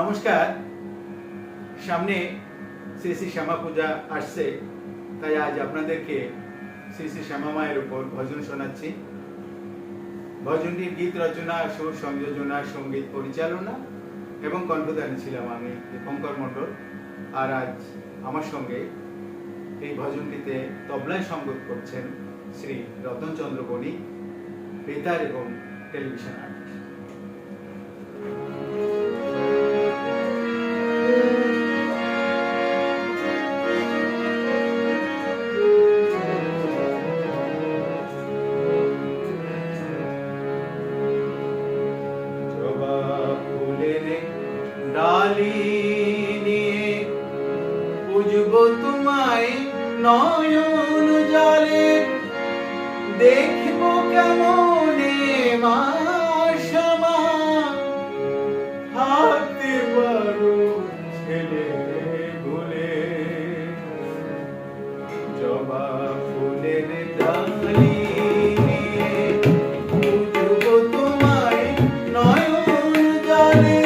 নমস্কার। সামনে শ্রী শ্রী শ্যামা পূজা আসছে, তাই আজ আপনাদেরকে শ্রী শ্রী শ্যামা মায়ের উপর ভজন শোনাচ্ছি। ভজনটির গীত রচনা, সুর সংযোজনা, সঙ্গীত পরিচালনা এবং কণ্ঠদানে ছিলাম আমি দীপঙ্কর মণ্ডল। আর আজ আমার সঙ্গে এই ভজনটিতে তবলায় সঙ্গত করছেন শ্রী রতনচন্দ্র বণিক, বেতার এবং টেলিভিশন আর্টিস্ট। ডালি নিয়ে পুজব তোমায় নয়ন জলে, দেখব কেমনে মা শ্যামা, থাকতে পারো ছেলে ভুলে। জবা ফুলের ডালি নিয়ে পুজব তোমায় নয়ন জলে,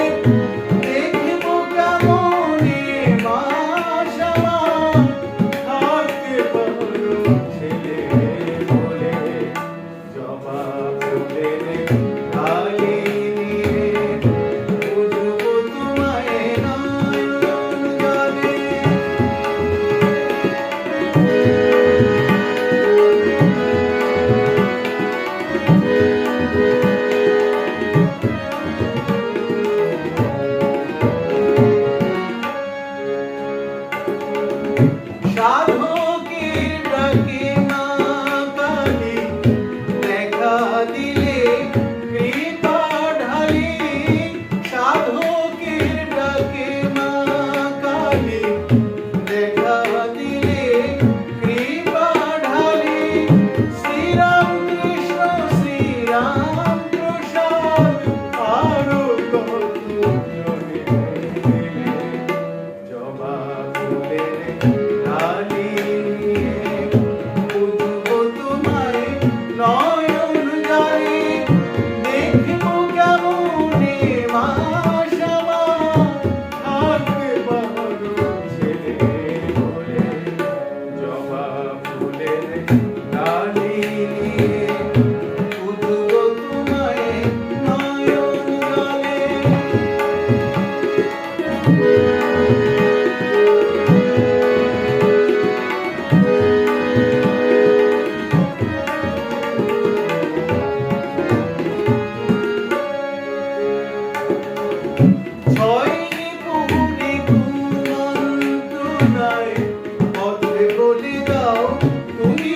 সাধকের ডাকে মা কালী, দেখা দিলে কৃপা ঢালি। সাধকের ডাকে মা কালী, দেখা দিলে কৃপা ঢালি। শ্রীরাম কৃষ্ণ শ্রীরাম প্রসাদ, আরো কত জনে দিলে। জবা ফুলের ডালি নিয়ে পুজব তোমায় নয়ন জলে, দেখব কেমনে মা শ্যামা, থাকতে পারো ছেলে বলে। জবা ফুলের ডালি নিয়ে পুজব তোমায় নয়ন জলে। ছয়নি পুহুরি কুমন্ত্রণায়, পথে বলে দাও তুমি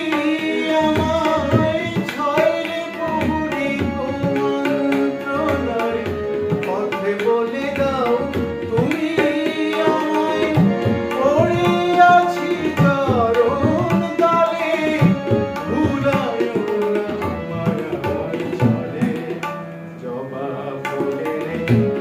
আমায়। ছয়নি পুহুরি কুমন্ত্রণায়, পথে বলে দাও তুমি আমায়। পড়ে আছি চরণ তলে, ভুলায় না আমার ছাড়ে। জবা ফুলের